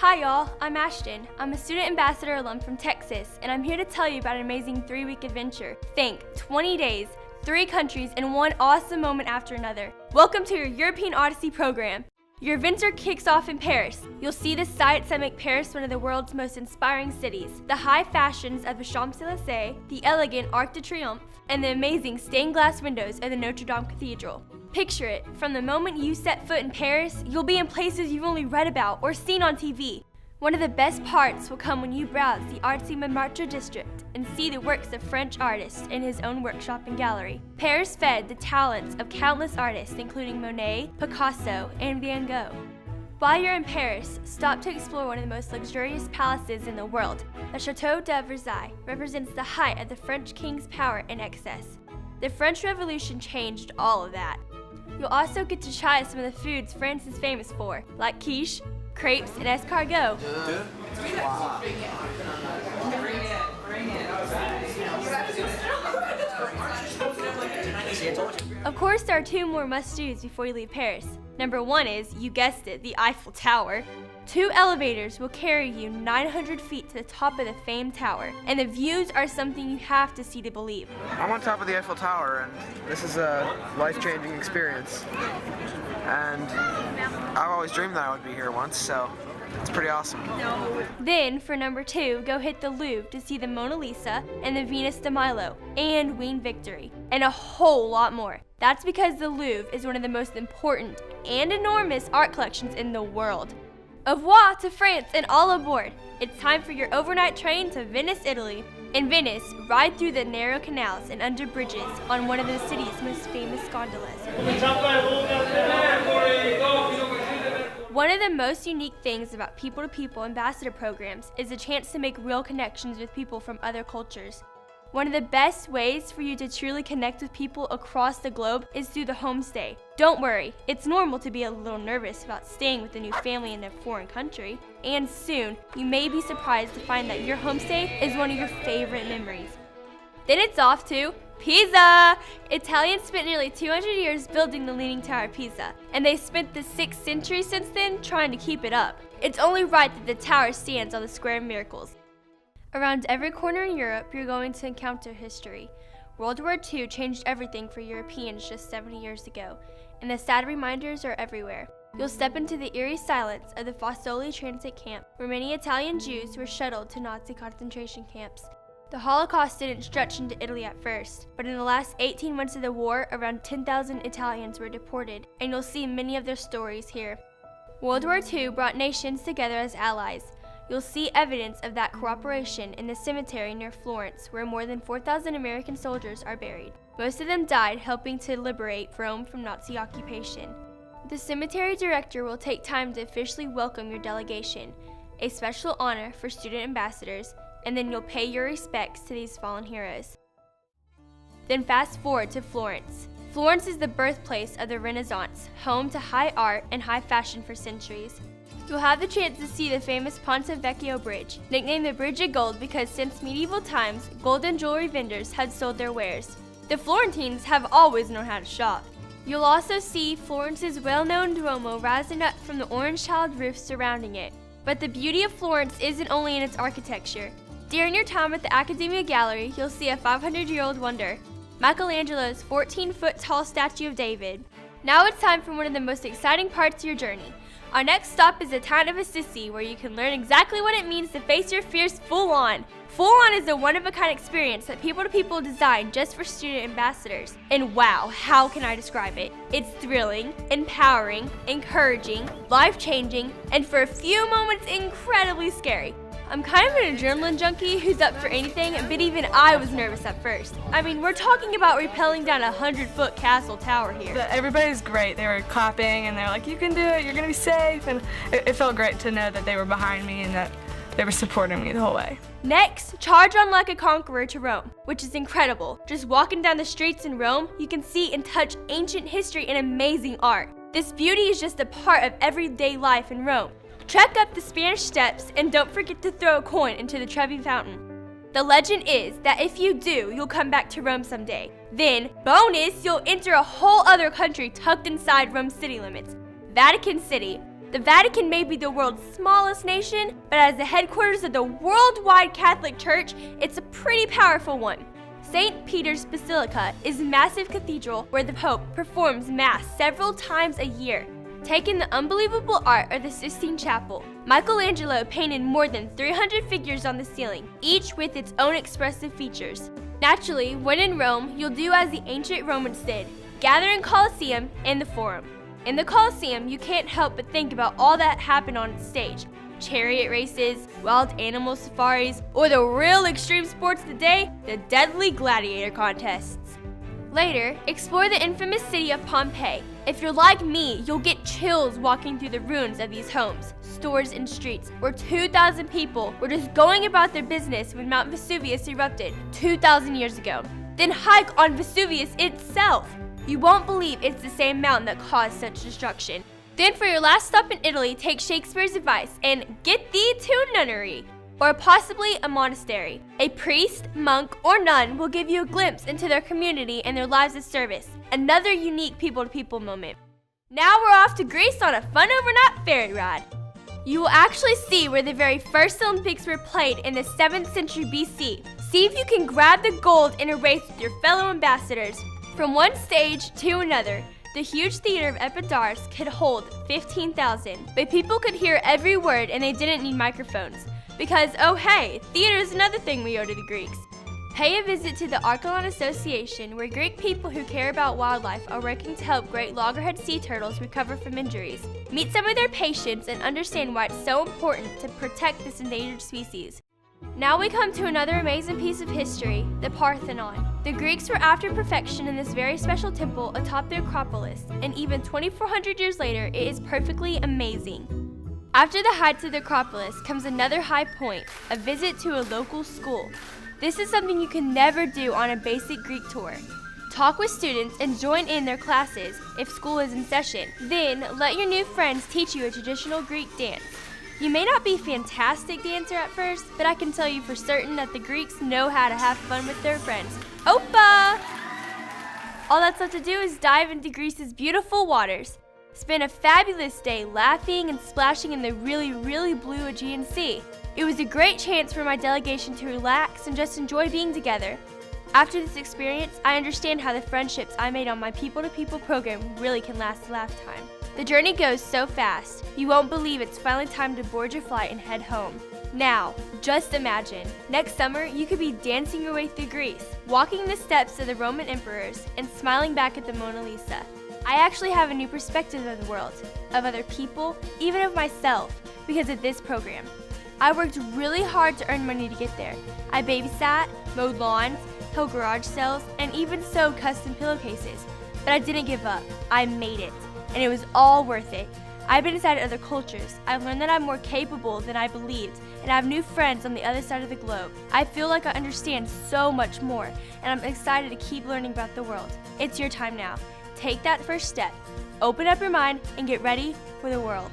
Hi y'all, I'm Ashton. I'm a student ambassador alum from Texas, and I'm here to tell you about an amazing 3-week adventure. Think 20 days, 3 countries, and one awesome moment after another. Welcome to your European Odyssey program. Your adventure kicks off in Paris. You'll see the sights that make Paris one of the world's most inspiring cities. The high fashions of the Champs-Élysées, the elegant Arc de Triomphe, and the amazing stained glass windows of the Notre Dame Cathedral. Picture it, from the moment you set foot in Paris, you'll be in places you've only read about or seen on TV. One of the best parts will come when you browse the artsy Montmartre district and see the works of French artists in his own workshop and gallery. Paris fed the talents of countless artists including Monet, Picasso, and Van Gogh. While you're in Paris, stop to explore one of the most luxurious palaces in the world. The Château de Versailles represents the height of the French king's power and excess. The French Revolution changed all of that. You'll also get to try some of the foods France is famous for, like quiche, crepes, and escargot. Of course, there are 2 more must-dos before you leave Paris. Number 1 is, you guessed it, the Eiffel Tower. 2 elevators will carry you 900 feet to the top of the famed tower, and the views are something you have to see to believe. I'm on top of the Eiffel Tower, and this is a life-changing experience. And I've always dreamed that I would be here once, so it's pretty awesome. Then, for number 2, go hit the Louvre to see the Mona Lisa and the Venus de Milo and Queen Victory, and a whole lot more. That's because the Louvre is one of the most important and enormous art collections in the world. Au revoir to France and all aboard! It's time for your overnight train to Venice, Italy. In Venice, ride through the narrow canals and under bridges on one of the city's most famous gondolas. One of the most unique things about people-to-people ambassador programs is the chance to make real connections with people from other cultures. One of the best ways for you to truly connect with people across the globe is through the homestay. Don't worry, it's normal to be a little nervous about staying with a new family in a foreign country. And soon, you may be surprised to find that your homestay is one of your favorite memories. Then it's off to Pisa! Italians spent nearly 200 years building the Leaning Tower of Pisa, and they spent the 6th century since then trying to keep it up. It's only right that the tower stands on the Square of Miracles. Around every corner in Europe, you're going to encounter history. World War II changed everything for Europeans just 70 years ago, and the sad reminders are everywhere. You'll step into the eerie silence of the Fossoli transit camp, where many Italian Jews were shuttled to Nazi concentration camps. The Holocaust didn't stretch into Italy at first, but in the last 18 months of the war, around 10,000 Italians were deported, and you'll see many of their stories here. World War II brought nations together as allies. You'll see evidence of that cooperation in the cemetery near Florence, where more than 4,000 American soldiers are buried. Most of them died helping to liberate Rome from Nazi occupation. The cemetery director will take time to officially welcome your delegation, a special honor for student ambassadors, and then you'll pay your respects to these fallen heroes. Then fast forward to Florence. Florence is the birthplace of the Renaissance, home to high art and high fashion for centuries. You'll have the chance to see the famous Ponte Vecchio bridge, nicknamed the Bridge of Gold because since medieval times, gold and jewelry vendors had sold their wares. The Florentines have always known how to shop. You'll also see Florence's well-known Duomo rising up from the orange-tiled roof surrounding it. But the beauty of Florence isn't only in its architecture. During your time at the Accademia Gallery, you'll see a 500-year-old wonder, Michelangelo's 14-foot tall statue of David. Now it's time for one of the most exciting parts of your journey. Our next stop is the town of Assisi, where you can learn exactly what it means to face your fears full-on. Full-on is a one-of-a-kind experience that people-to-people designed just for student ambassadors. And wow, how can I describe it? It's thrilling, empowering, encouraging, life-changing, and for a few moments, incredibly scary. I'm kind of an adrenaline junkie who's up for anything, but even I was nervous at first. I mean, we're talking about rappelling down a 100-foot castle tower here. Everybody's great. They were clapping and they're like, you can do it, you're gonna be safe. And it felt great to know that they were behind me and that they were supporting me the whole way. Next, charge on like a conqueror to Rome, which is incredible. Just walking down the streets in Rome, you can see and touch ancient history and amazing art. This beauty is just a part of everyday life in Rome. Trek up the Spanish steps and don't forget to throw a coin into the Trevi Fountain. The legend is that if you do, you'll come back to Rome someday. Then, bonus, you'll enter a whole other country tucked inside Rome's city limits, Vatican City. The Vatican may be the world's smallest nation, but as the headquarters of the worldwide Catholic Church, it's a pretty powerful one. St. Peter's Basilica is a massive cathedral where the Pope performs Mass several times a year. Take in the unbelievable art of the Sistine Chapel. Michelangelo painted more than 300 figures on the ceiling, each with its own expressive features. Naturally, when in Rome, you'll do as the ancient Romans did, gather in Colosseum and the Forum. In the Colosseum, you can't help but think about all that happened on stage. Chariot races, wild animal safaris, or the real extreme sports of the day, the deadly gladiator contests. Later, explore the infamous city of Pompeii. If you're like me, you'll get chills walking through the ruins of these homes, stores, and streets where 2,000 people were just going about their business when Mount Vesuvius erupted 2,000 years ago. Then hike on Vesuvius itself. You won't believe it's the same mountain that caused such destruction. Then for your last stop in Italy, take Shakespeare's advice and get thee to a nunnery, or possibly a monastery. A priest, monk, or nun will give you a glimpse into their community and their lives of service. Another unique people-to-people moment. Now we're off to Greece on a fun overnight ferry ride. You will actually see where the very first Olympics were played in the 7th century BC. See if you can grab the gold in a race with your fellow ambassadors. From one stage to another, the huge theater of Epidaurus could hold 15,000, but people could hear every word and they didn't need microphones. Because, oh hey, theater is another thing we owe to the Greeks. Pay a visit to the Archelon Association, where Greek people who care about wildlife are working to help great loggerhead sea turtles recover from injuries. Meet some of their patients and understand why it's so important to protect this endangered species. Now we come to another amazing piece of history, the Parthenon. The Greeks were after perfection in this very special temple atop the Acropolis, and even 2,400 years later, it is perfectly amazing. After the heights of the Acropolis comes another high point, a visit to a local school. This is something you can never do on a basic Greek tour. Talk with students and join in their classes if school is in session. Then let your new friends teach you a traditional Greek dance. You may not be a fantastic dancer at first, but I can tell you for certain that the Greeks know how to have fun with their friends. Opa! All that's left to do is dive into Greece's beautiful waters. Spend a fabulous day laughing and splashing in the really, really blue Aegean Sea. It was a great chance for my delegation to relax and just enjoy being together. After this experience, I understand how the friendships I made on my people-to-people program really can last a lifetime. The journey goes so fast, you won't believe it's finally time to board your flight and head home. Now, just imagine, next summer you could be dancing your way through Greece, walking the steps of the Roman emperors, and smiling back at the Mona Lisa. I actually have a new perspective of the world, of other people, even of myself, because of this program. I worked really hard to earn money to get there. I babysat, mowed lawns, held garage sales, and even sewed custom pillowcases. But I didn't give up. I made it. And it was all worth it. I've been inside other cultures. I've learned that I'm more capable than I believed, and I have new friends on the other side of the globe. I feel like I understand so much more, and I'm excited to keep learning about the world. It's your time now. Take that first step. Open up your mind and get ready for the world.